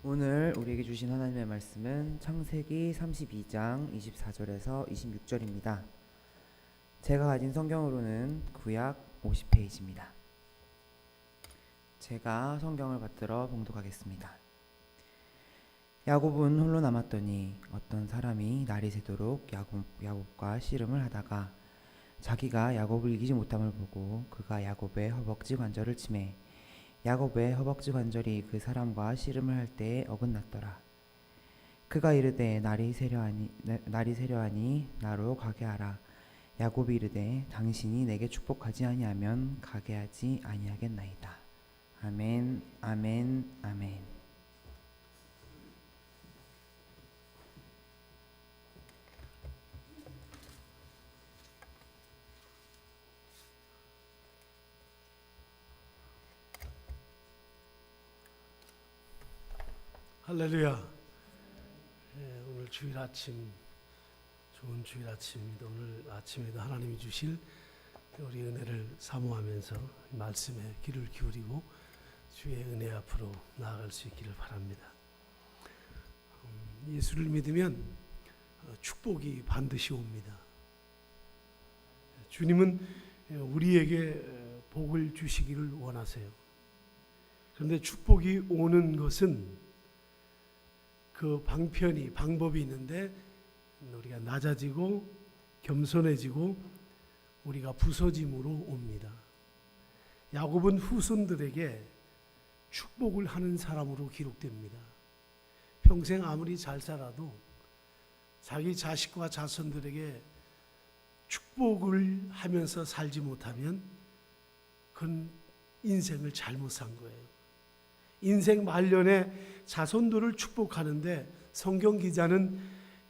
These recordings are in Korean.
오늘 우리에게 주신 하나님의 말씀은 창세기 32장 24절에서 26절입니다. 제가 가진 성경으로는 구약 50페이지입니다. 제가 성경을 받들어 봉독하겠습니다. 야곱은 홀로 남았더니 어떤 사람이 날이 새도록 야곱과 씨름을 하다가 자기가 야곱을 이기지 못함을 보고 그가 야곱의 허벅지 관절을 치매 야곱의 허벅지 관절이 그 사람과 씨름을 할 때에 어긋났더라. 그가 이르되 날이 세려하니 나로 가게 하라. 야곱이 이르되 당신이 내게 축복하지 아니하면 가게 하지 아니하겠나이다. 아멘, 아멘, 아멘. 할렐루야. 오늘 주일 아침 좋은 주일 아침입니다. 오늘 아침에도 하나님이 주실 우리 은혜를 사모하면서 말씀에 귀를 기울이고 주의 은혜 앞으로 나아갈 수 있기를 바랍니다. 예수를 믿으면 축복이 반드시 옵니다. 주님은 우리에게 복을 주시기를 원하세요. 그런데 축복이 오는 것은 그 방법이 있는데 우리가 낮아지고 겸손해지고 우리가 부서짐으로 옵니다. 야곱은 후손들에게 축복을 하는 사람으로 기록됩니다. 평생 아무리 잘 살아도 자기 자식과 자손들에게 축복을 하면서 살지 못하면 그건 인생을 잘못 산 거예요. 인생 말년에 자손들을 축복하는데 성경 기자는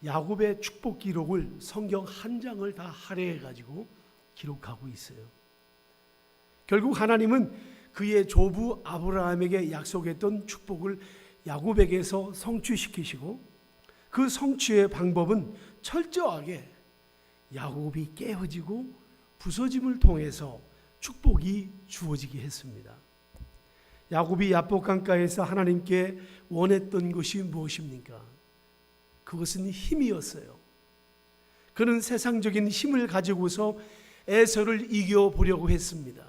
야곱의 축복 기록을 성경 한 장을 다 할애해 가지고 기록하고 있어요. 결국 하나님은 그의 조부 아브라함에게 약속했던 축복을 야곱에게서 성취시키시고 그 성취의 방법은 철저하게 야곱이 깨어지고 부서짐을 통해서 축복이 주어지게 했습니다. 야곱이 야복 강가에서 하나님께 원했던 것이 무엇입니까? 그것은 힘이었어요. 그는 세상적인 힘을 가지고서 에서를 이겨보려고 했습니다.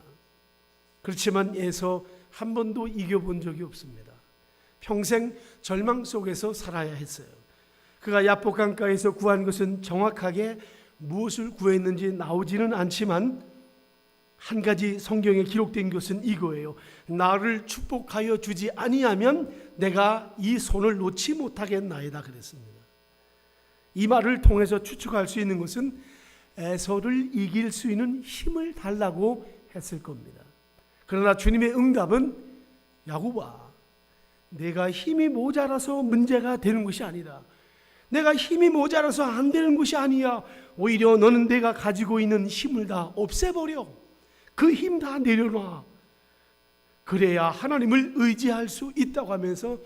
그렇지만 에서 한 번도 이겨본 적이 없습니다. 평생 절망 속에서 살아야 했어요. 그가 야복 강가에서 구한 것은 정확하게 무엇을 구했는지 나오지는 않지만 한 가지 성경에 기록된 것은 이거예요. 나를 축복하여 주지 아니하면 내가 이 손을 놓지 못하겠나이다 그랬습니다. 이 말을 통해서 추측할 수 있는 것은 에서를 이길 수 있는 힘을 달라고 했을 겁니다. 그러나 주님의 응답은 야곱아, 내가 힘이 모자라서 문제가 되는 것이 아니다. 내가 힘이 모자라서 안 되는 것이 아니야. 오히려 너는 내가 가지고 있는 힘을 다 없애버려. 그 힘 다 내려놔. 그래야 하나님을 의지할 수 있다고 하면서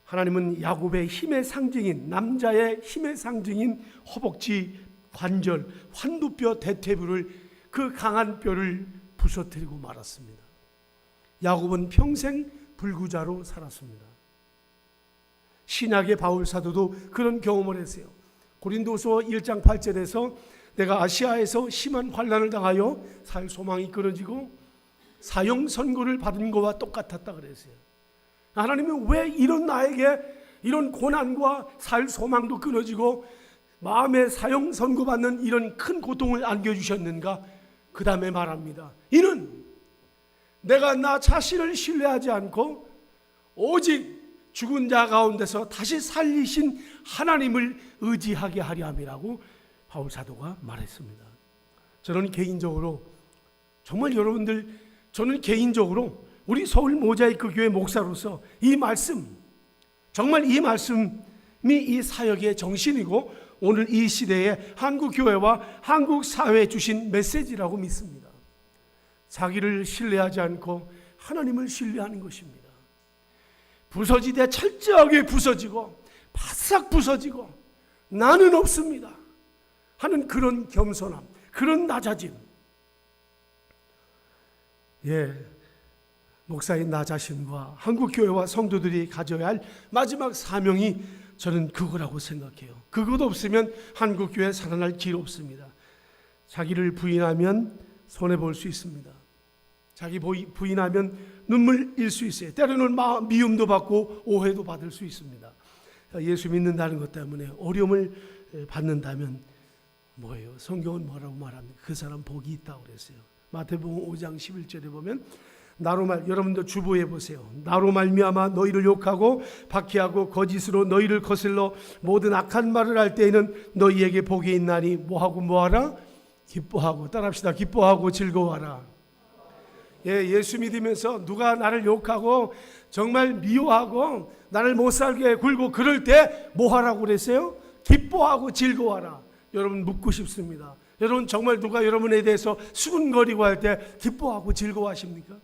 하나님은 야곱의 힘의 상징인, 남자의 힘의 상징인 허벅지 관절, 환두뼈 대퇴부를, 그 강한 뼈를 부서뜨리고 말았습니다. 야곱은 평생 불구자로 살았습니다. 신약의 바울 사도도 그런 경험을 했어요. 고린도서 1장 8절에서 내가 아시아에서 심한 환난을 당하여 살 소망이 끊어지고 사형 선고를 받은 것과 똑같았다 그랬어요. 하나님은 왜 이런 나에게 이런 고난과 살 소망도 끊어지고 마음에 사형 선고받는 이런 큰 고통을 안겨주셨는가? 그 다음에 말합니다. 이는 내가 나 자신을 신뢰하지 않고 오직 죽은 자 가운데서 다시 살리신 하나님을 의지하게 하려 함이라고 바울 사도가 말했습니다. 저는 개인적으로 정말 여러분들, 저는 개인적으로 우리 서울 모자이크 교회 목사로서 이 말씀, 정말 이 말씀이 이 사역의 정신이고 오늘 이 시대에 한국 교회와 한국 사회에 주신 메시지라고 믿습니다. 자기를 신뢰하지 않고 하나님을 신뢰하는 것입니다. 부서지되 철저하게 부서지고 바싹 부서지고 나는 없습니다 하는 그런 겸손함, 그런 낮아짐. 목사인 나 자신과 한국교회와 성도들이 가져야 할 마지막 사명이 저는 그거라고 생각해요. 그것 없으면 한국교회 살아날 길 없습니다. 자기를 부인하면 손해볼 수 있습니다. 자기 부인하면 눈물일 수 있어요. 때로는 미움도 받고 오해도 받을 수 있습니다. 예수 믿는다는 것 때문에 어려움을 받는다면 뭐예요? 성경은 뭐라고 말합니까? 그 사람 복이 있다고 그랬어요. 마태복음 5장 11절에 보면 여러분도 주보해 보세요. 나로 말미암아 너희를 욕하고 박해하고 거짓으로 너희를 거슬러 모든 악한 말을 할 때에는 너희에게 복이 있나니 뭐하라? 기뻐하고. 따라합시다. 기뻐하고 즐거워하라. 예수 믿으면서 누가 나를 욕하고 정말 미워하고 나를 못 살게 굴고 그럴 때 뭐하라고 그랬어요? 기뻐하고 즐거워하라. 여러분 묻고 싶습니다. 여러분 정말 누가 여러분에 대해서 수군거리고 할 때 기뻐하고 즐거워하십니까?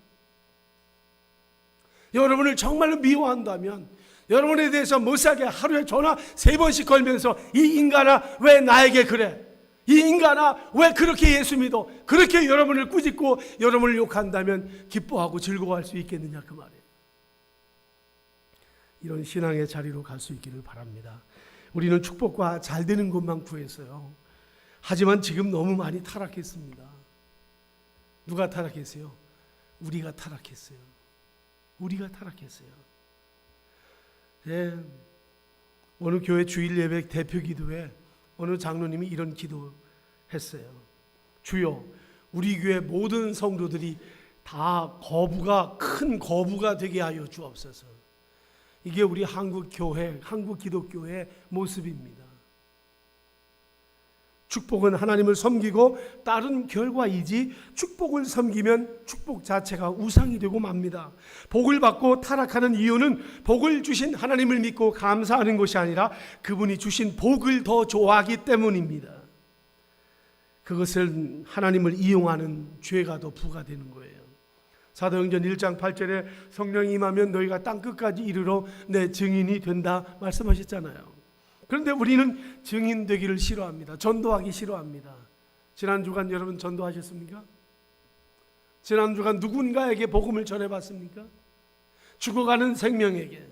여러분을 정말로 미워한다면 여러분에 대해서 못 살게 하루에 전화 3번씩 걸면서 이 인간아 왜 나에게 그래? 이 인간아 왜 그렇게 예수 믿어? 그렇게 여러분을 꾸짖고 여러분을 욕한다면 기뻐하고 즐거워할 수 있겠느냐 그 말이에요. 이런 신앙의 자리로 갈 수 있기를 바랍니다. 우리는 축복과 잘 되는 것만 구했어요. 하지만 지금 너무 많이 타락했습니다. 누가 타락했어요? 우리가 타락했어요. 우리가 타락했어요. 예, 어느 교회 주일 예배 대표 기도회 어느 장로님이 이런 기도했어요. 주여, 우리 교회 모든 성도들이 다 큰 거부가 되게 하여 주옵소서. 이게 우리 한국 교회, 한국 기독교의 모습입니다. 축복은 하나님을 섬기고 따른 결과이지 축복을 섬기면 축복 자체가 우상이 되고 맙니다. 복을 받고 타락하는 이유는 복을 주신 하나님을 믿고 감사하는 것이 아니라 그분이 주신 복을 더 좋아하기 때문입니다. 그것을 하나님을 이용하는 죄가 더 부과되는 거예요. 사도행전 1장 8절에 성령이 임하면 너희가 땅끝까지 이르러 내 증인이 된다 말씀하셨잖아요. 그런데 우리는 증인 되기를 싫어합니다. 전도하기 싫어합니다. 지난 주간 여러분 전도하셨습니까? 지난 주간 누군가에게 복음을 전해봤습니까? 죽어가는 생명에게.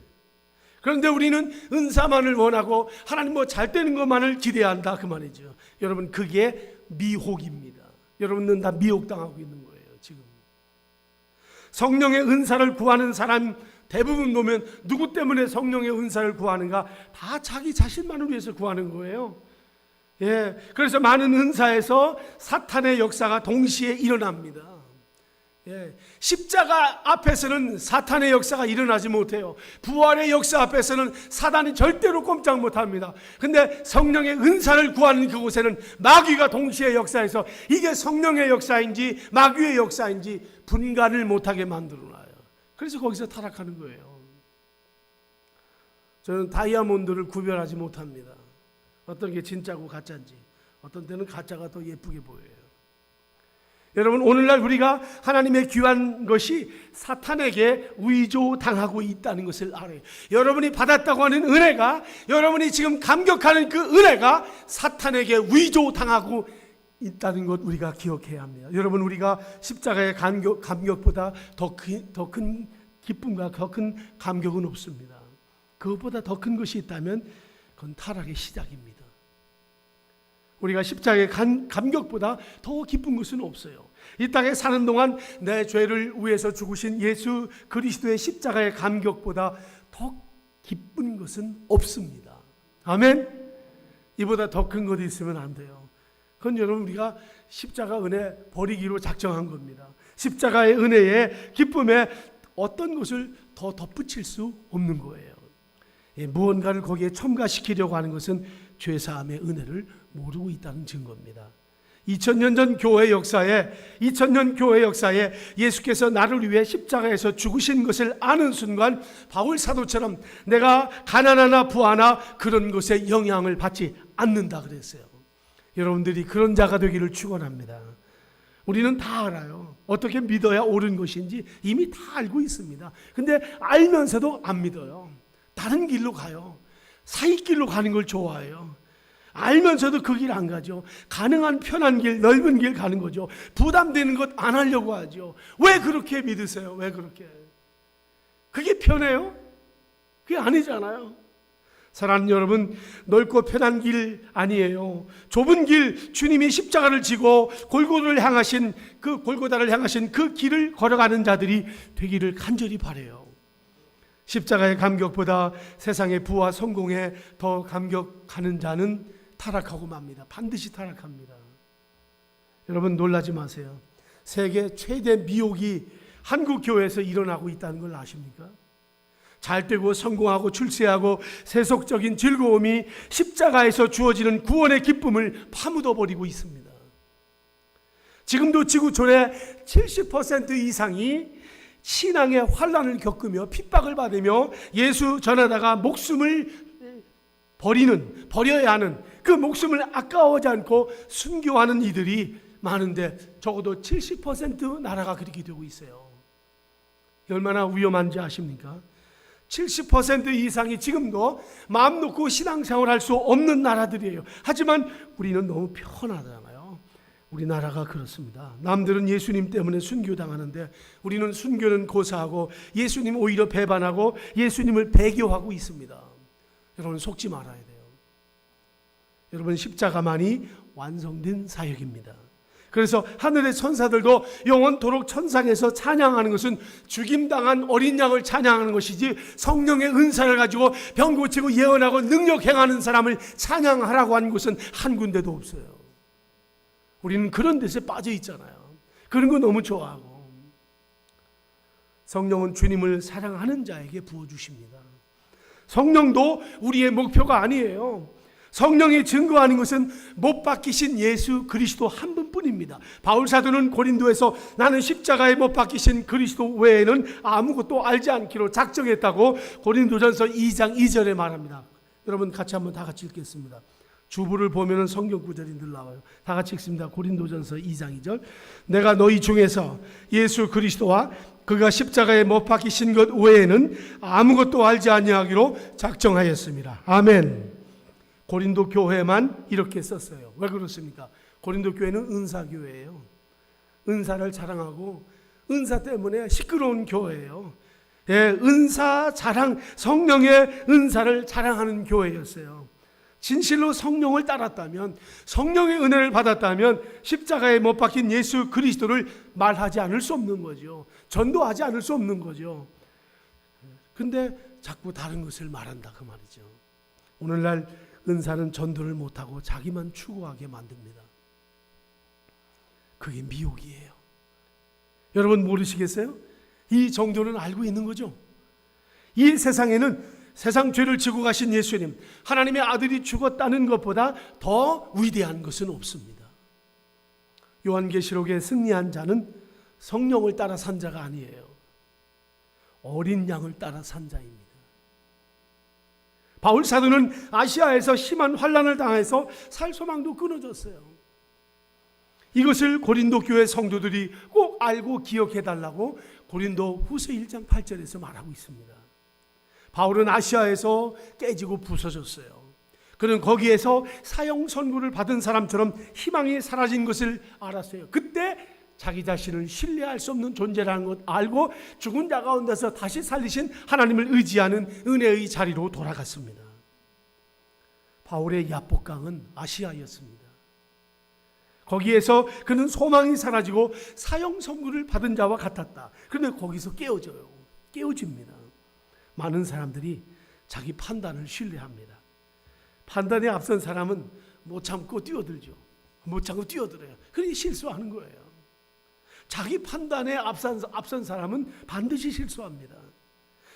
그런데 우리는 은사만을 원하고 하나님 뭐 잘 되는 것만을 기대한다 그 말이죠. 여러분 그게 미혹입니다. 여러분은 다 미혹당하고 있는 거예요 지금. 성령의 은사를 구하는 사람 대부분 보면 누구 때문에 성령의 은사를 구하는가? 다 자기 자신만을 위해서 구하는 거예요. 예, 그래서 많은 은사에서 사탄의 역사가 동시에 일어납니다. 예, 십자가 앞에서는 사탄의 역사가 일어나지 못해요. 부활의 역사 앞에서는 사단이 절대로 꼼짝 못합니다. 근데 성령의 은사를 구하는 그곳에는 마귀가 동시에 역사해서 이게 성령의 역사인지 마귀의 역사인지 분간을 못하게 만들어놔요. 그래서 거기서 타락하는 거예요. 저는 다이아몬드를 구별하지 못합니다. 어떤 게 진짜고 가짜인지. 어떤 때는 가짜가 더 예쁘게 보여요. 여러분 오늘날 우리가 하나님의 귀한 것이 사탄에게 위조당하고 있다는 것을 알아요. 여러분이 받았다고 하는 은혜가, 여러분이 지금 감격하는 그 은혜가 사탄에게 위조당하고 있다는 것 우리가 기억해야 합니다. 여러분 우리가 십자가의 감격보다 더 큰 기쁨과 더 큰 감격은 없습니다. 그것보다 더 큰 것이 있다면 그건 타락의 시작입니다. 우리가 십자가의 감격보다 더 기쁜 것은 없어요. 이 땅에 사는 동안 내 죄를 위해서 죽으신 예수 그리스도의 십자가의 감격보다 더 기쁜 것은 없습니다. 아멘? 이보다 더 큰 것이 있으면 안 돼요. 그건 여러분 우리가 십자가 은혜 버리기로 작정한 겁니다. 십자가의 은혜의 기쁨에 어떤 것을 더 덧붙일 수 없는 거예요. 무언가를 거기에 첨가시키려고 하는 것은 죄사함의 은혜를 모르고 있다는 증거입니다. 2000년 전 교회 역사에 예수께서 나를 위해 십자가에서 죽으신 것을 아는 순간 바울 사도처럼 내가 가난하나 부하나 그런 것에 영향을 받지 않는다 그랬어요. 여러분들이 그런 자가 되기를 축원합니다. 우리는 다 알아요. 어떻게 믿어야 옳은 것인지 이미 다 알고 있습니다. 근데 알면서도 안 믿어요. 다른 길로 가요. 사익길로 가는 걸 좋아해요. 알면서도 그 길 안 가죠. 가능한 편한 길, 넓은 길 가는 거죠. 부담되는 것 안 하려고 하죠. 왜 그렇게 믿으세요? 왜 그렇게? 그게 편해요? 그게 아니잖아요. 사랑하는 여러분, 넓고 편한 길 아니에요. 좁은 길, 주님이 십자가를 지고 골고다를 향하신 그 길을 걸어가는 자들이 되기를 간절히 바라요. 십자가의 감격보다 세상의 부와 성공에 더 감격하는 자는 타락하고 맙니다. 반드시 타락합니다. 여러분, 놀라지 마세요. 세계 최대 미혹이 한국 교회에서 일어나고 있다는 걸 아십니까? 잘되고 성공하고 출세하고 세속적인 즐거움이 십자가에서 주어지는 구원의 기쁨을 파묻어버리고 있습니다. 지금도 지구촌의 70% 이상이 신앙의 환난을 겪으며 핍박을 받으며 예수 전하다가 목숨을 버려야 하는, 그 목숨을 아까워하지 않고 순교하는 이들이 많은데 적어도 70% 나라가 그렇게 되고 있어요. 얼마나 위험한지 아십니까? 70% 이상이 지금도 마음 놓고 신앙생활할 수 없는 나라들이에요. 하지만 우리는 너무 편하잖아요. 우리나라가 그렇습니다. 남들은 예수님 때문에 순교당하는데 우리는 순교는 고사하고 예수님 오히려 배반하고 예수님을 배교하고 있습니다. 여러분, 속지 말아야 돼요. 여러분, 십자가만이 완성된 사역입니다. 그래서 하늘의 천사들도 영원토록 천상에서 찬양하는 것은 죽임당한 어린 양을 찬양하는 것이지 성령의 은사를 가지고 병 고치고 예언하고 능력 행하는 사람을 찬양하라고 한 곳은 한 군데도 없어요. 우리는 그런 데서 빠져 있잖아요. 그런 거 너무 좋아하고. 성령은 주님을 사랑하는 자에게 부어주십니다. 성령도 우리의 목표가 아니에요. 성령이 증거하는 것은 못 박히신 예수 그리스도 한 분뿐입니다. 바울 사도는 고린도에서 나는 십자가에 못 박히신 그리스도 외에는 아무것도 알지 않기로 작정했다고 고린도전서 2장 2절에 말합니다. 여러분, 같이 한번 다 같이 읽겠습니다. 주부를 보면 성경 구절이 늘 나와요. 다 같이 읽습니다. 고린도전서 2장 2절. 내가 너희 중에서 예수 그리스도와 그가 십자가에 못 박히신 것 외에는 아무것도 알지 아니하기로 작정하였습니다. 아멘. 고린도 교회만 이렇게 썼어요. 왜 그렇습니까? 고린도 교회는 은사교회예요. 은사를 자랑하고 은사 때문에 시끄러운 교회예요. 예, 은사 자랑, 성령의 은사를 자랑하는 교회였어요. 진실로 성령을 따랐다면, 성령의 은혜를 받았다면 십자가에 못 박힌 예수 그리스도를 말하지 않을 수 없는 거죠. 전도하지 않을 수 없는 거죠. 근데 자꾸 다른 것을 말한다 그 말이죠. 오늘날 은사는 전도를 못하고 자기만 추구하게 만듭니다. 그게 미혹이에요. 여러분, 모르시겠어요? 이 정도는 알고 있는 거죠. 이 세상에는 세상 죄를 지고 가신 예수님, 하나님의 아들이 죽었다는 것보다 더 위대한 것은 없습니다. 요한계시록에 승리한 자는 성령을 따라 산 자가 아니에요. 어린 양을 따라 산 자입니다. 바울 사도는 아시아에서 심한 환난을 당해서 살 소망도 끊어졌어요. 이것을 고린도 교회 성도들이 꼭 알고 기억해 달라고 고린도 후서 1장 8절에서 말하고 있습니다. 바울은 아시아에서 깨지고 부서졌어요. 그는 거기에서 사형 선고를 받은 사람처럼 희망이 사라진 것을 알았어요. 그때 자기 자신을 신뢰할 수 없는 존재라는 것 알고 죽은 자 가운데서 다시 살리신 하나님을 의지하는 은혜의 자리로 돌아갔습니다. 바울의 야복강은 아시아였습니다. 거기에서 그는 소망이 사라지고 사형 선고를 받은 자와 같았다. 그런데 거기서 깨어집니다. 많은 사람들이 자기 판단을 신뢰합니다. 판단에 앞선 사람은 못 참고 뛰어들죠. 못 참고 뛰어들어요. 그러니 실수하는 거예요. 자기 판단에 앞선 사람은 반드시 실수합니다.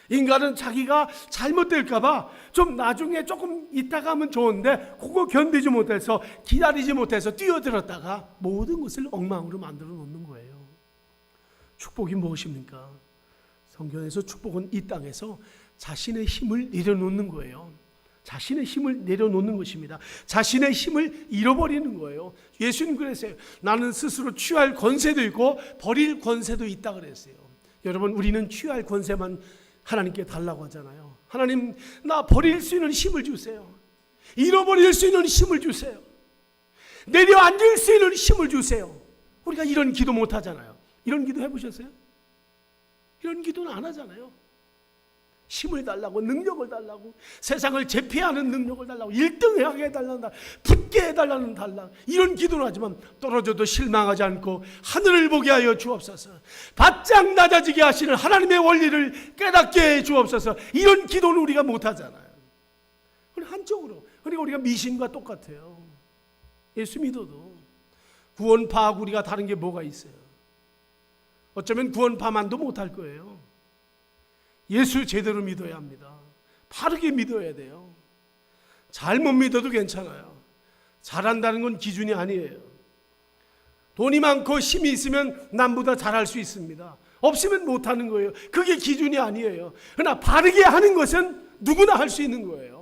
인간은 자기가 잘못될까 봐 좀 나중에 조금 있다가 하면 좋은데 그거 견디지 못해서 기다리지 못해서 뛰어들었다가 모든 것을 엉망으로 만들어 놓는 거예요. 축복이 무엇입니까? 성경에서 축복은 이 땅에서 자신의 힘을 내려놓는 거예요. 자신의 힘을 내려놓는 것입니다. 자신의 힘을 잃어버리는 거예요. 예수님 그랬어요. 나는 스스로 취할 권세도 있고 버릴 권세도 있다 그랬어요. 여러분, 우리는 취할 권세만 하나님께 달라고 하잖아요. 하나님, 나 버릴 수 있는 힘을 주세요. 잃어버릴 수 있는 힘을 주세요. 내려앉을 수 있는 힘을 주세요. 우리가 이런 기도 못 하잖아요. 이런 기도 해보셨어요? 이런 기도는 안 하잖아요. 힘을 달라고, 능력을 달라고, 세상을 제패하는 능력을 달라고, 1등하게 해달라는, 붙게 해달라는 달라, 이런 기도를 하지만 떨어져도 실망하지 않고 하늘을 보게 하여 주옵소서, 바짝 낮아지게 하시는 하나님의 원리를 깨닫게 해 주옵소서. 이런 기도는 우리가 못하잖아요. 한쪽으로. 그러니까 우리가 미신과 똑같아요. 예수 믿어도 구원파하고 우리가 다른 게 뭐가 있어요? 어쩌면 구원파만도 못할 거예요. 예수 제대로 믿어야 합니다. 바르게 믿어야 돼요. 잘못 믿어도 괜찮아요. 잘한다는 건 기준이 아니에요. 돈이 많고 힘이 있으면 남보다 잘할 수 있습니다. 없으면 못하는 거예요. 그게 기준이 아니에요. 그러나 바르게 하는 것은 누구나 할 수 있는 거예요.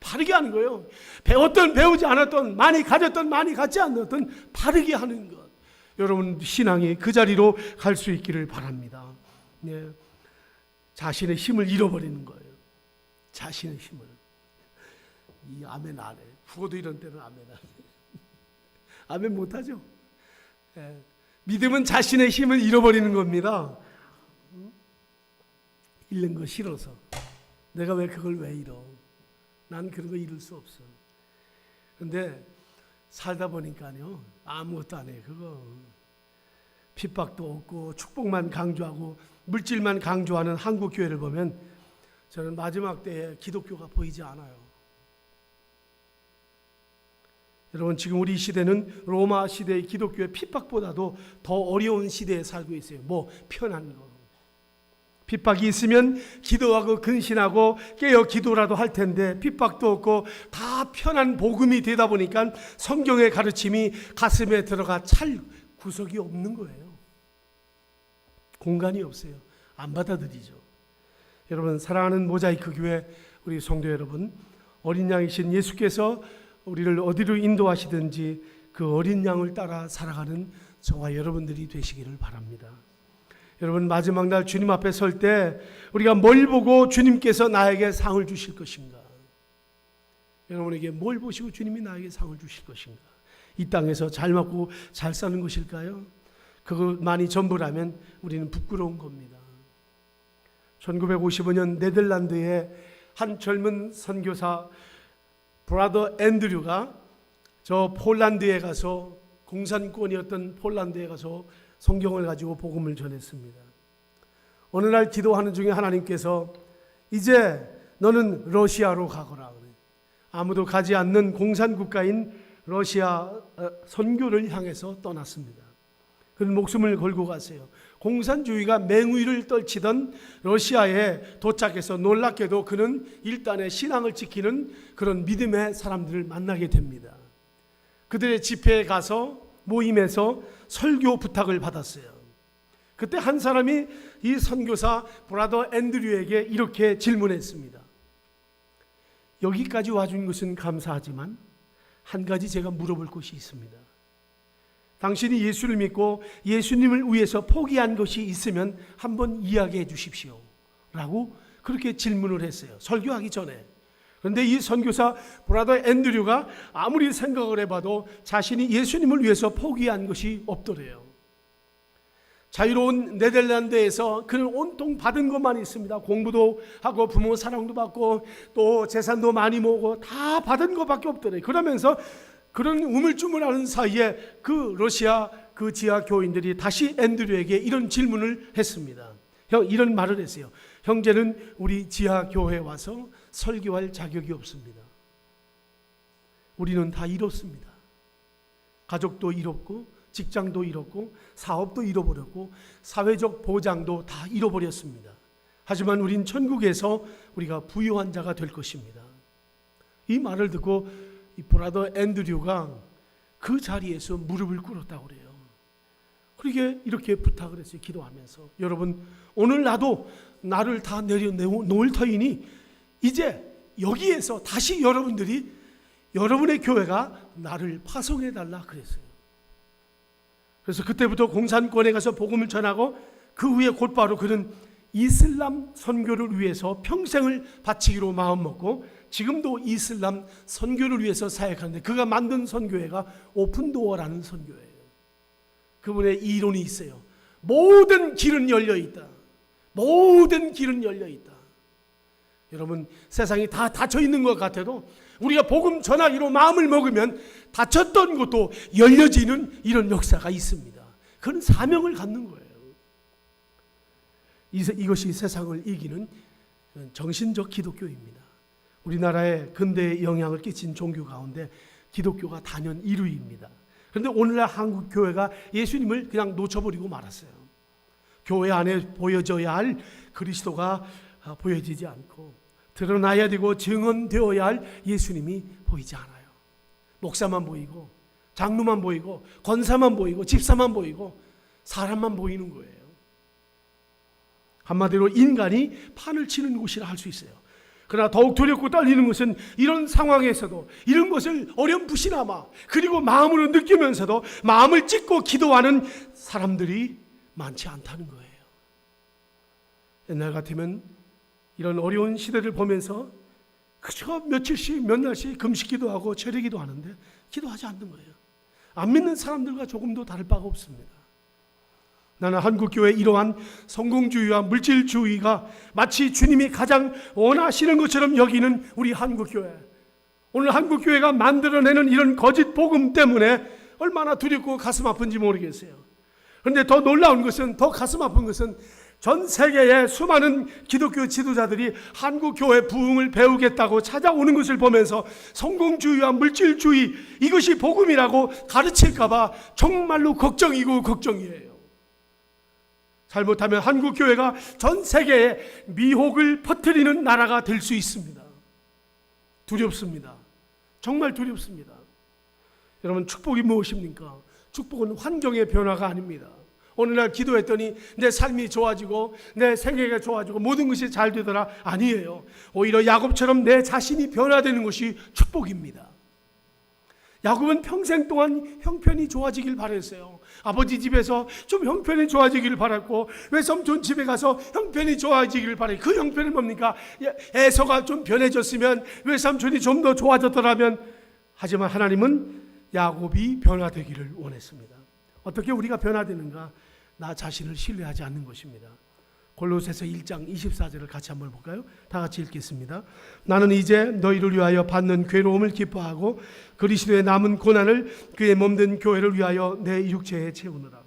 바르게 하는 거예요. 배웠던 배우지 않았던, 많이 가졌던 많이 갖지 않았던 바르게 하는 것. 여러분 신앙이 그 자리로 갈 수 있기를 바랍니다. 네. 자신의 힘을 잃어버리는 거예요. 자신의 힘을. 이 아멘 안 해. 죽어도 이런 때는 아멘 안 해. 아멘 못하죠. 예. 믿음은 자신의 힘을 잃어버리는 겁니다. 잃는 거 싫어서. 내가 왜 그걸 왜 잃어? 난 그런 거 잃을 수 없어. 근데 살다 보니까요, 아무것도 안 해. 그거 핍박도 없고 축복만 강조하고 물질만 강조하는 한국 교회를 보면 저는 마지막 때에 기독교가 보이지 않아요. 여러분 지금 우리 시대는 로마 시대의 기독교의 핍박보다도 더 어려운 시대에 살고 있어요. 뭐 편한 거. 핍박이 있으면 기도하고 근신하고 깨어 기도라도 할 텐데 핍박도 없고 다 편한 복음이 되다 보니까 성경의 가르침이 가슴에 들어가 찰 구석이 없는 거예요. 공간이 없어요. 안 받아들이죠. 여러분 사랑하는 모자이크 교회 우리 성도 여러분, 어린 양이신 예수께서 우리를 어디로 인도하시든지 그 어린 양을 따라 살아가는 저와 여러분들이 되시기를 바랍니다. 여러분 마지막 날 주님 앞에 설 때 우리가 뭘 보고 주님께서 나에게 상을 주실 것인가? 여러분에게 뭘 보시고 주님이 나에게 상을 주실 것인가? 이 땅에서 잘 먹고 잘 사는 것일까요? 그것만이 전부라면 우리는 부끄러운 겁니다. 1955년 네덜란드의 한 젊은 선교사 브라더 앤드류가 저 폴란드에 가서 공산권이었던 폴란드에 가서 성경을 가지고 복음을 전했습니다. 어느 날 기도하는 중에 하나님께서 이제 너는 러시아로 가거라. 아무도 가지 않는 공산국가인 러시아 선교를 향해서 떠났습니다. 그는 목숨을 걸고 갔어요. 공산주의가 맹위를 떨치던 러시아에 도착해서 놀랍게도 그는 일단의 신앙을 지키는 그런 믿음의 사람들을 만나게 됩니다. 그들의 집회에 가서 모임에서 설교 부탁을 받았어요. 그때 한 사람이 이 선교사 브라더 앤드류에게 이렇게 질문했습니다. 여기까지 와준 것은 감사하지만 한 가지 제가 물어볼 것이 있습니다. 당신이 예수를 믿고 예수님을 위해서 포기한 것이 있으면 한번 이야기해 주십시오. 라고 그렇게 질문을 했어요. 설교하기 전에. 그런데 이 선교사 브라더 앤드류가 아무리 생각을 해봐도 자신이 예수님을 위해서 포기한 것이 없더래요. 자유로운 네덜란드에서 그는 온통 받은 것만 있습니다. 공부도 하고 부모 사랑도 받고 또 재산도 많이 모으고 다 받은 것밖에 없더래요. 그러면서 그런 우물쭈물하는 사이에 그 러시아 그 지하 교인들이 다시 앤드류에게 이런 질문을 했습니다. 이런 말을 했어요. 형제는 우리 지하 교회에 와서 설교할 자격이 없습니다. 우리는 다 잃었습니다. 가족도 잃었고 직장도 잃었고 사업도 잃어버렸고 사회적 보장도 다 잃어버렸습니다. 하지만 우린 천국에서 우리가 부유한 자가 될 것입니다. 이 말을 듣고 이 브라더 앤드류가 그 자리에서 무릎을 꿇었다고 그래요. 그러게 이렇게 부탁을 했어요. 기도하면서 여러분 오늘 나도 나를 다 내려놓을 터이니 이제 여기에서 다시 여러분들이 여러분의 교회가 나를 파송해달라 그랬어요. 그래서 그때부터 공산권에 가서 복음을 전하고 그 후에 곧바로 그는 이슬람 선교를 위해서 평생을 바치기로 마음먹고 지금도 이슬람 선교를 위해서 사역하는데 그가 만든 선교회가 오픈도어라는 선교회예요. 그분의 이론이 있어요. 모든 길은 열려 있다. 모든 길은 열려 있다. 여러분, 세상이 다 닫혀 있는 것 같아도 우리가 복음 전하기로 마음을 먹으면 닫혔던 것도 열려지는 이런 역사가 있습니다. 그런 사명을 갖는 거예요. 이것이 세상을 이기는 정신적 기독교입니다. 우리나라에 근대에 영향을 끼친 종교 가운데 기독교가 단연 1위입니다. 그런데 오늘날 한국 교회가 예수님을 그냥 놓쳐버리고 말았어요. 교회 안에 보여져야 할 그리스도가 보여지지 않고 드러나야 되고 증언되어야 할 예수님이 보이지 않아요. 목사만 보이고 장로만 보이고 권사만 보이고 집사만 보이고 사람만 보이는 거예요. 한마디로 인간이 판을 치는 곳이라 할 수 있어요. 그러나 더욱 두렵고 떨리는 것은 이런 상황에서도 이런 것을 어렴풋이나마 그리고 마음으로 느끼면서도 마음을 찢고 기도하는 사람들이 많지 않다는 거예요. 옛날 같으면 이런 어려운 시대를 보면서 그저 며칠씩 몇 날씩 금식 기도하고 철회 기도하는데 기도하지 않는 거예요. 안 믿는 사람들과 조금도 다를 바가 없습니다. 나는 한국교회의 이러한 성공주의와 물질주의가 마치 주님이 가장 원하시는 것처럼 여기는 우리 한국교회, 오늘 한국교회가 만들어내는 이런 거짓 복음 때문에 얼마나 두렵고 가슴 아픈지 모르겠어요. 그런데 더 놀라운 것은, 더 가슴 아픈 것은 전 세계의 수많은 기독교 지도자들이 한국교회 부흥을 배우겠다고 찾아오는 것을 보면서 성공주의와 물질주의, 이것이 복음이라고 가르칠까 봐 정말로 걱정이고 걱정이에요. 잘못하면 한국교회가 전 세계에 미혹을 퍼뜨리는 나라가 될 수 있습니다. 두렵습니다. 정말 두렵습니다. 여러분, 축복이 무엇입니까? 축복은 환경의 변화가 아닙니다. 어느 날 기도했더니 내 삶이 좋아지고 내 생애가 좋아지고 모든 것이 잘 되더라. 아니에요. 오히려 야곱처럼 내 자신이 변화되는 것이 축복입니다. 야곱은 평생 동안 형편이 좋아지길 바랬어요. 아버지 집에서 좀 형편이 좋아지기를 바랐고 외삼촌 집에 가서 형편이 좋아지기를 바래. 그 형편은 뭡니까? 에서가 좀 변해졌으면, 외삼촌이 좀 더 좋아졌더라면. 하지만 하나님은 야곱이 변화되기를 원했습니다. 어떻게 우리가 변화되는가? 나 자신을 신뢰하지 않는 것입니다. 골로새서 1장 24절을 같이 한번 볼까요? 다 같이 읽겠습니다. 나는 이제 너희를 위하여 받는 괴로움을 기뻐하고 그리스도의 남은 고난을 그의 몸된 교회를 위하여 내 육체에 채우느라.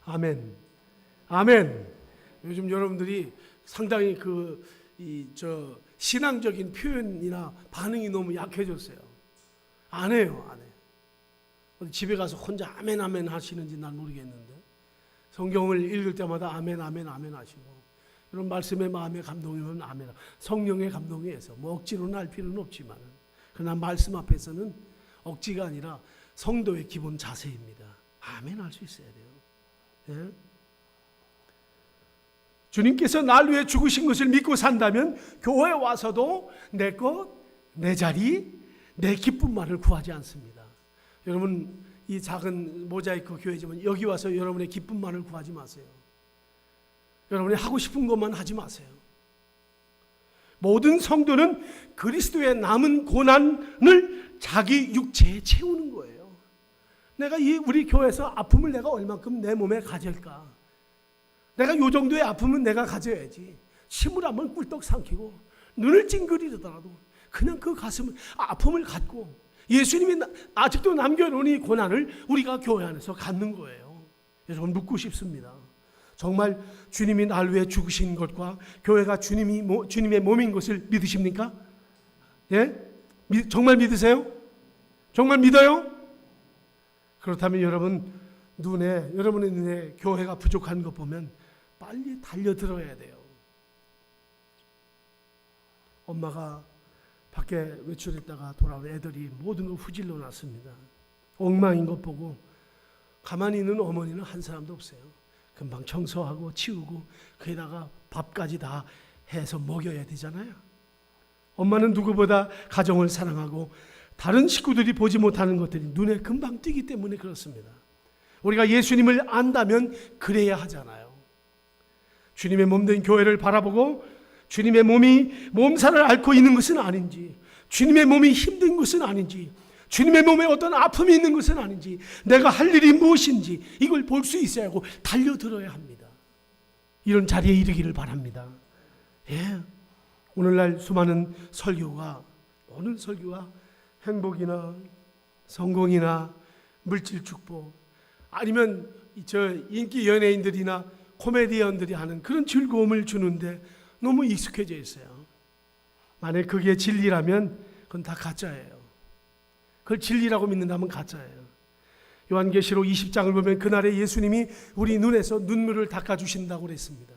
아멘. 아멘. 요즘 여러분들이 상당히 신앙적인 표현이나 반응이 너무 약해졌어요. 안 해요, 안 해요. 집에 가서 혼자 아멘 아멘 하시는지 난 모르겠는데, 성경을 읽을 때마다 아멘 아멘 아멘 하시고, 이런 말씀의 마음의 감동이면 아멘, 성령의 감동에서 뭐 억지로는 할 필요는 없지만, 그러나 말씀 앞에서는 억지가 아니라 성도의 기본 자세입니다. 아멘 할 수 있어야 돼요. 예? 주님께서 날 위해 죽으신 것을 믿고 산다면 교회에 와서도 내 것, 내 자리, 내 기쁨만을 구하지 않습니다. 여러분, 이 작은 모자이크 교회지만 여기 와서 여러분의 기쁨만을 구하지 마세요. 여러분이 하고 싶은 것만 하지 마세요. 모든 성도는 그리스도의 남은 고난을 자기 육체에 채우는 거예요. 내가 우리 교회에서 아픔을 내가 얼만큼 내 몸에 가질까? 내가 요 정도의 아픔은 내가 가져야지. 침을 한번 꿀떡 삼키고 눈을 찡그리더라도 그냥 그 가슴을, 아픔을 갖고 예수님이 아직도 남겨놓은 이 고난을 우리가 교회 안에서 갖는 거예요. 여러분, 묻고 싶습니다. 정말 주님이 날 위해 죽으신 것과 교회가 주님의 몸인 것을 믿으십니까? 예? 정말 믿으세요? 정말 믿어요? 그렇다면 여러분의 눈에 교회가 부족한 것 보면 빨리 달려들어야 돼요. 엄마가 밖에 외출했다가 돌아온 애들이 모든 걸 후질러 놨습니다. 엉망인 것 보고 가만히 있는 어머니는 한 사람도 없어요. 금방 청소하고 치우고 거기다가 밥까지 다 해서 먹여야 되잖아요. 엄마는 누구보다 가정을 사랑하고 다른 식구들이 보지 못하는 것들이 눈에 금방 띄기 때문에 그렇습니다. 우리가 예수님을 안다면 그래야 하잖아요. 주님의 몸된 교회를 바라보고 주님의 몸살을 앓고 있는 것은 아닌지, 주님의 몸이 힘든 것은 아닌지, 주님의 몸에 어떤 아픔이 있는 것은 아닌지, 내가 할 일이 무엇인지 이걸 볼 수 있어야 하고 달려들어야 합니다. 이런 자리에 이르기를 바랍니다. 예. 오늘날 수많은 설교가 행복이나 성공이나 물질 축복, 아니면 저 인기 연예인들이나 코미디언들이 하는 그런 즐거움을 주는데 너무 익숙해져 있어요. 만약 그게 진리라면 그건 다 가짜예요. 그걸 진리라고 믿는다면 가짜예요. 요한계시록 20장을 보면 그날에 예수님이 우리 눈에서 눈물을 닦아주신다고 그랬습니다.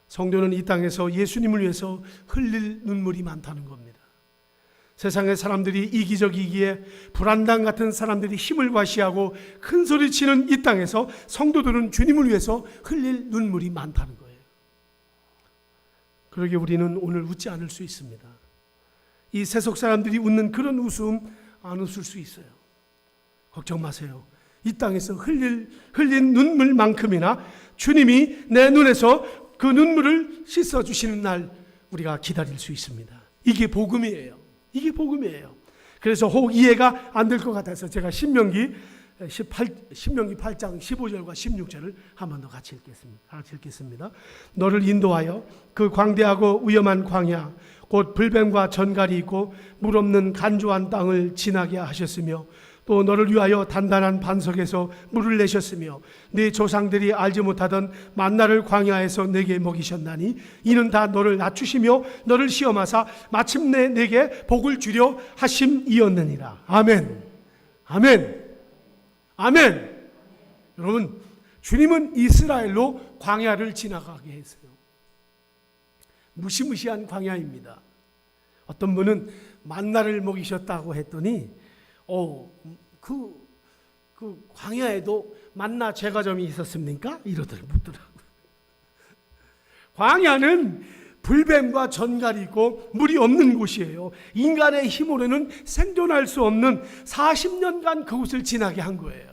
성도는 이 땅에서 예수님을 위해서 흘릴 눈물이 많다는 겁니다. 세상의 사람들이 이기적이기에 불안당 같은 사람들이 힘을 과시하고 큰 소리 치는 이 땅에서 성도들은 주님을 위해서 흘릴 눈물이 많다는 거예요. 그러게 우리는 오늘 웃지 않을 수 있습니다. 이 세속 사람들이 웃는 그런 웃음 안 웃을 수 있어요. 걱정 마세요. 이 땅에서 흘린 눈물만큼이나 주님이 내 눈에서 그 눈물을 씻어주시는 날 우리가 기다릴 수 있습니다. 이게 복음이에요. 이게 복음이에요. 그래서 혹 이해가 안 될 것 같아서 제가 신명기 8장 15절과 16절을 한 번 더 같이 읽겠습니다. 너를 인도하여 그 광대하고 위험한 광야 곧 불뱀과 전갈이 있고 물 없는 간조한 땅을 지나게 하셨으며 또 너를 위하여 단단한 반석에서 물을 내셨으며 네 조상들이 알지 못하던 만나를 광야에서 내게 먹이셨나니 이는 다 너를 낮추시며 너를 시험하사 마침내 내게 복을 주려 하심이었느니라. 아멘. 아멘. 아멘. 여러분, 주님은 이스라엘로 광야를 지나가게 했어요. 무시무시한 광야입니다. 어떤 분은 만나를 먹이셨다고 했더니 그 광야에도 만나 제과점이 있었습니까? 묻더라고요. 광야는 불뱀과 전갈이 있고 물이 없는 곳이에요. 인간의 힘으로는 생존할 수 없는 40년간 그곳을 지나게 한 거예요.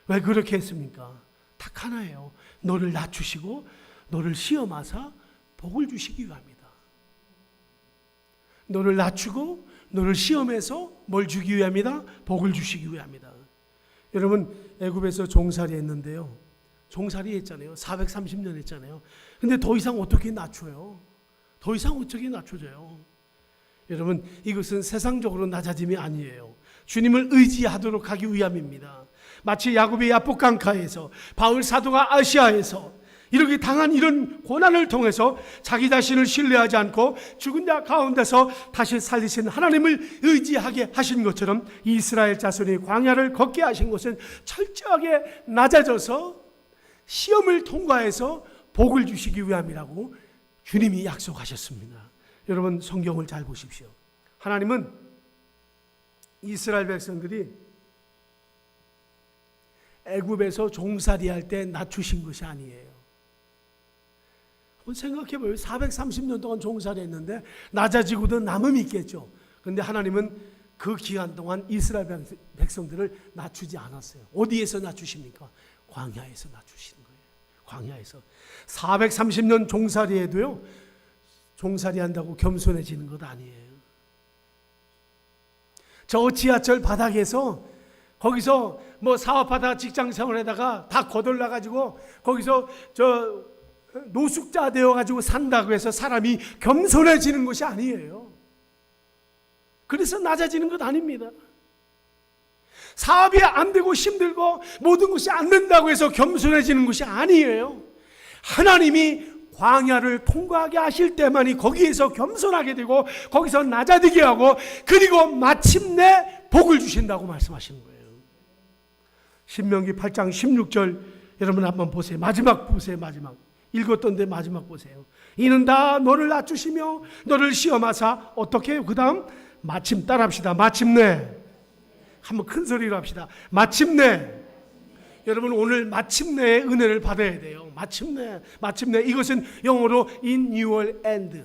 왜 그렇게 했습니까? 딱 하나예요. 너를 낮추시고 너를 시험하사 복을 주시기 위함이다. 너를 낮추고 너를 시험해서 뭘 주기 위함이다? 복을 주시기 위함이다. 여러분, 애굽에서 종살이 했는데요. 종살이 했잖아요. 430년 했잖아요. 근데 더 이상 어떻게 낮춰요? 더 이상 어떻게 낮춰져요? 여러분, 이것은 세상적으로 낮아짐이 아니에요. 주님을 의지하도록 하기 위함입니다. 마치 야곱이 야복강가에서, 바울 사도가 아시아에서 이렇게 당한 이런 고난을 통해서 자기 자신을 신뢰하지 않고 죽은 자 가운데서 다시 살리신 하나님을 의지하게 하신 것처럼 이스라엘 자손이 광야를 걷게 하신 것은 철저하게 낮아져서 시험을 통과해서 복을 주시기 위함이라고 주님이 약속하셨습니다. 여러분, 성경을 잘 보십시오. 하나님은 이스라엘 백성들이 애굽에서 종살이 할 때 낮추신 것이 아니에요. 생각해봐요. 430년 동안 종살이 했는데 낮아지고도 남음이 있겠죠. 그런데 하나님은 그 기간 동안 이스라엘 백성들을 낮추지 않았어요. 어디에서 낮추십니까? 광야에서 낮추시는 거예요. 광야에서 430년 종살이 해도요, 종살이 한다고 겸손해지는 것 아니에요. 저 지하철 바닥에서 거기서 뭐 사업하다가 직장 생활하다가 다 거덜나가지고 거기서 저 노숙자 되어가지고 산다고 해서 사람이 겸손해지는 것이 아니에요. 그래서 낮아지는 것 아닙니다. 사업이 안 되고 힘들고 모든 것이 안 된다고 해서 겸손해지는 것이 아니에요. 하나님이 광야를 통과하게 하실 때만이 거기에서 겸손하게 되고 거기서 낮아지게 하고 그리고 마침내 복을 주신다고 말씀하시는 거예요. 신명기 8장 16절 여러분 한번 보세요. 마지막 보세요. 마지막. 읽었던데 마지막 보세요. 이는 다 너를 낮추시며 너를 시험하사 어떻게 해요? 그 다음 마침 따라합시다. 마침내. 한번 큰 소리로 합시다. 마침내. 여러분, 오늘 마침내의 은혜를 받아야 돼요. 마침내. 이것은 영어로 in your end.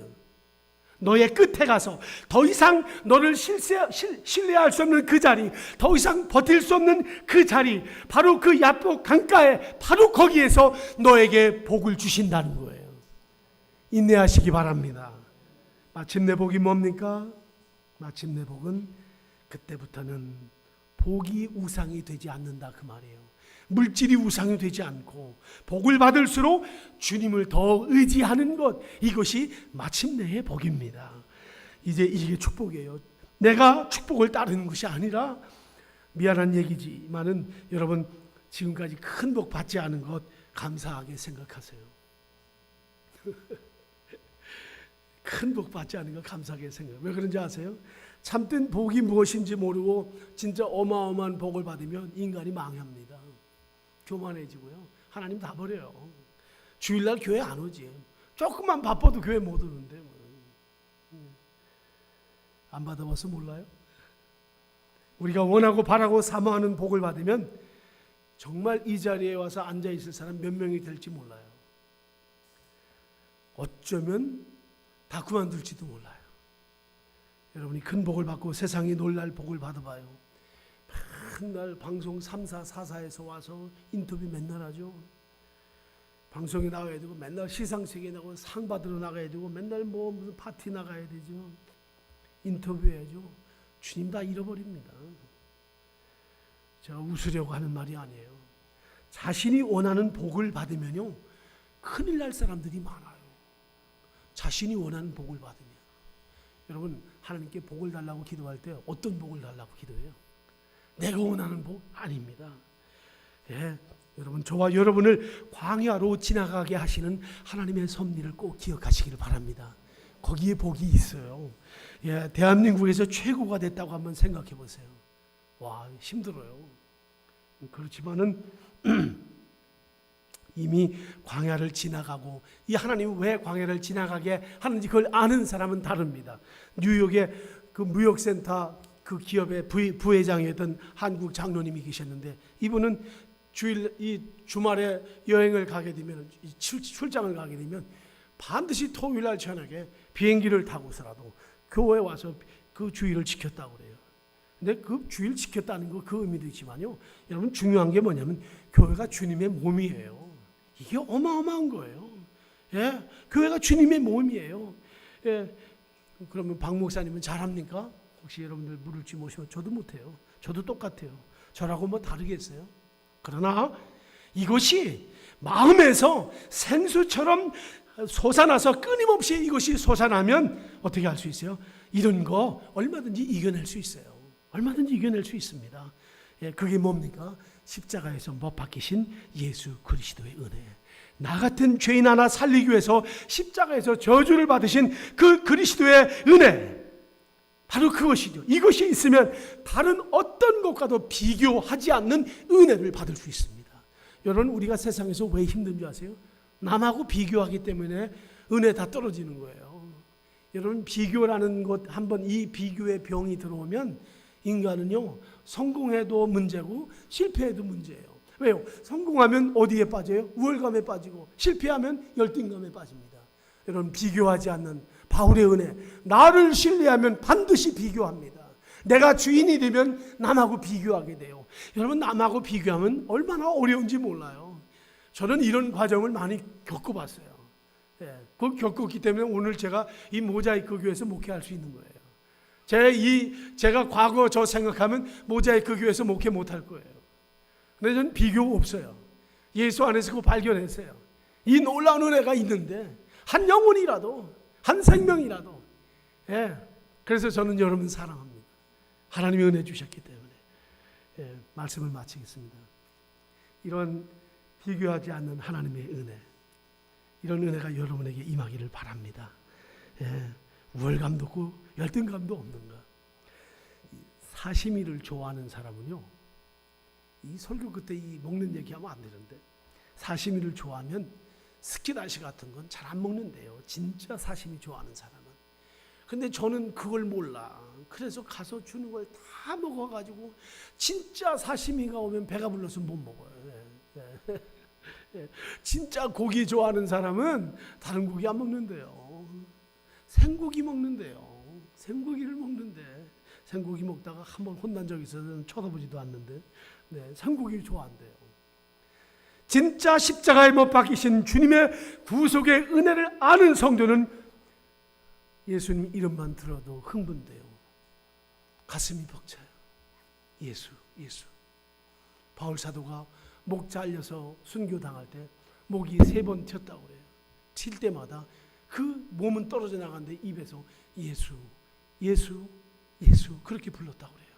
너의 끝에 가서 더 이상 너를 신뢰할 수 없는 그 자리, 더 이상 버틸 수 없는 그 자리, 바로 그 야복 강가에 바로 거기에서 너에게 복을 주신다는 거예요. 인내하시기 바랍니다. 마침내 복이 뭡니까? 마침내 복은 그때부터는 복이 우상이 되지 않는다 그 말이에요. 물질이 우상이 되지 않고 복을 받을수록 주님을 더 의지하는 것, 이것이 마침내의 복입니다. 이제 이게 축복이에요. 내가 축복을 따르는 것이 아니라, 미안한 얘기지만은 여러분 지금까지 큰 복 받지 않은 것 감사하게 생각하세요. 큰 복 받지 않은 것 감사하게 생각해요. 왜 그런지 아세요? 참된 복이 무엇인지 모르고 진짜 어마어마한 복을 받으면 인간이 망합니다. 교만해지고요. 하나님 다 버려요. 주일날 교회 안 오지. 조금만 바빠도 교회 못 오는데 뭐. 안 받아봐서 몰라요? 우리가 원하고 바라고 사모하는 복을 받으면 정말 이 자리에 와서 앉아있을 사람 몇 명이 될지 몰라요. 어쩌면 다 그만둘지도 몰라요. 여러분이 큰 복을 받고 세상이 놀랄 복을 받아봐요. 맨날 방송 3사, 4사에서 와서 인터뷰 맨날 하죠. 방송에 나가야 되고 맨날 시상식에 나가고 상 받으러 나가야 되고 맨날 뭐 무슨 파티 나가야 되죠. 인터뷰해야죠. 주님 다 잃어버립니다. 제가 웃으려고 하는 말이 아니에요. 자신이 원하는 복을 받으면요, 큰일 날 사람들이 많아요. 자신이 원하는 복을 받으면. 여러분, 하나님께 복을 달라고 기도할 때 어떤 복을 달라고 기도해요? 내가 원하는 복 아닙니다. 예, 여러분, 저와 여러분을 광야로 지나가게 하시는 하나님의 섭리를 꼭 기억하시기를 바랍니다. 거기에 복이 있어요. 예, 대한민국에서 최고가 됐다고 한번 생각해 보세요. 와, 힘들어요. 그렇지만은 이미 광야를 지나가고, 이 하나님이 왜 광야를 지나가게 하는지 그걸 아는 사람은 다릅니다. 뉴욕의 그 무역센터 그 기업의 부회장이었던 한국 장로님이 계셨는데, 이분은 이 주말에 여행을 가게 되면, 출장을 가게 되면 반드시 토요일날 저녁에 비행기를 타고서라도 교회에 와서 그 주일을 지켰다고 그래요. 근데 그 주일 지켰다는 거 그 의미도 있지만요, 여러분 중요한 게 뭐냐면 교회가 주님의 몸이에요. 이게 어마어마한 거예요. 예, 교회가 주님의 몸이에요. 예, 그러면 박 목사님은 잘합니까? 혹시 여러분들 물을지 모시면 저도 못해요. 저도 똑같아요. 저라고 뭐 다르겠어요? 그러나 이것이 마음에서 생수처럼 솟아나서 끊임없이 이것이 솟아나면 어떻게 할 수 있어요? 이런 거 얼마든지 이겨낼 수 있어요. 얼마든지 이겨낼 수 있습니다. 예, 그게 뭡니까? 십자가에서 못 박히신 예수 그리스도의 은혜. 나 같은 죄인 하나 살리기 위해서 십자가에서 저주를 받으신 그 그리스도의 은혜, 바로 그것이죠. 이것이 있으면 다른 어떤 것과도 비교하지 않는 은혜를 받을 수 있습니다. 여러분, 우리가 세상에서 왜 힘든 줄 아세요? 남하고 비교하기 때문에 은혜 다 떨어지는 거예요. 여러분, 비교라는 것, 한번 이 비교의 병이 들어오면 인간은요, 성공해도 문제고 실패해도 문제예요. 왜요? 성공하면 어디에 빠져요? 우월감에 빠지고, 실패하면 열등감에 빠집니다. 여러분, 비교하지 않는 바울의 은혜, 나를 신뢰하면 반드시 비교합니다. 내가 주인이 되면 남하고 비교하게 돼요. 여러분, 남하고 비교하면 얼마나 어려운지 몰라요. 저는 이런 과정을 많이 겪어봤어요. 예, 그걸 겪었기 때문에 오늘 제가 이 모자이크 교회에서 목회할 수 있는 거예요. 제가 과거 저 생각하면 모자이크 교회에서 목회 못할 거예요. 근데 저는 비교 없어요. 예수 안에서 그거 발견했어요. 이 놀라운 은혜가 있는데 한 영혼이라도, 한 생명이라도. 예, 그래서 저는 여러분 사랑합니다. 하나님이 은혜 주셨기 때문에. 예, 말씀을 마치겠습니다. 이런 비교하지 않는 하나님의 은혜, 이런 은혜가 여러분에게 임하기를 바랍니다. 예, 우월감도 없고 열등감도 없는 것. 사시미를 좋아하는 사람은요, 이 설교 그때 이 먹는 얘기하면 안 되는데, 사시미를 좋아하면 스키다시 같은 건 잘 안 먹는데요, 진짜 사시미 좋아하는 사람은. 근데 저는 그걸 몰라. 그래서 가서 주는 걸 다 먹어가지고 진짜 사시미가 오면 배가 불러서 못 먹어요. 예. 예. 진짜 고기 좋아하는 사람은 다른 고기 안 먹는데요, 생고기 먹는데요. 생고기를 먹는데, 생고기 먹다가 한번 혼난 적이 있어서 쳐다보지도 않는데, 네, 생고기를 좋아한대요. 진짜 십자가에 못 박히신 주님의 구속의 은혜를 아는 성도는 예수님 이름만 들어도 흥분돼요. 가슴이 벅차요. 예수, 예수. 바울 사도가 목 잘려서 순교당할 때 목이 3번 튀었다고 그래요. 칠 때마다 그 몸은 떨어져 나가는데 입에서 예수, 예수, 예수 그렇게 불렀다고 그래요.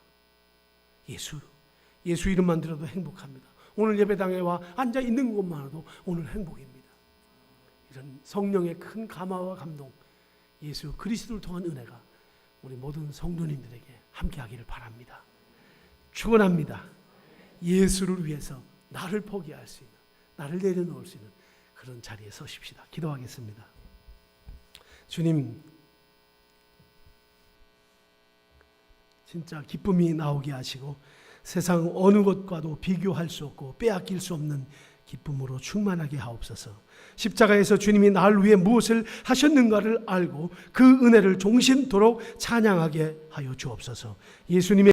예수, 예수 이름만 들어도 행복합니다. 오늘 예배당에 와 앉아 있는 것만으로도 오늘 행복입니다. 이런 성령의 큰 감화와 감동, 예수 그리스도를 통한 은혜가 우리 모든 성도님들에게 함께하기를 바랍니다. 축원합니다. 예수를 위해서 나를 포기할 수 있는, 나를 내려놓을 수 있는 그런 자리에 서십시다. 기도하겠습니다. 주님, 진짜 기쁨이 나오게 하시고 세상 어느 것과도 비교할 수 없고 빼앗길 수 없는 기쁨으로 충만하게 하옵소서. 십자가에서 주님이 나를 위해 무엇을 하셨는가를 알고 그 은혜를 종신토록 찬양하게 하여 주옵소서. 예수님의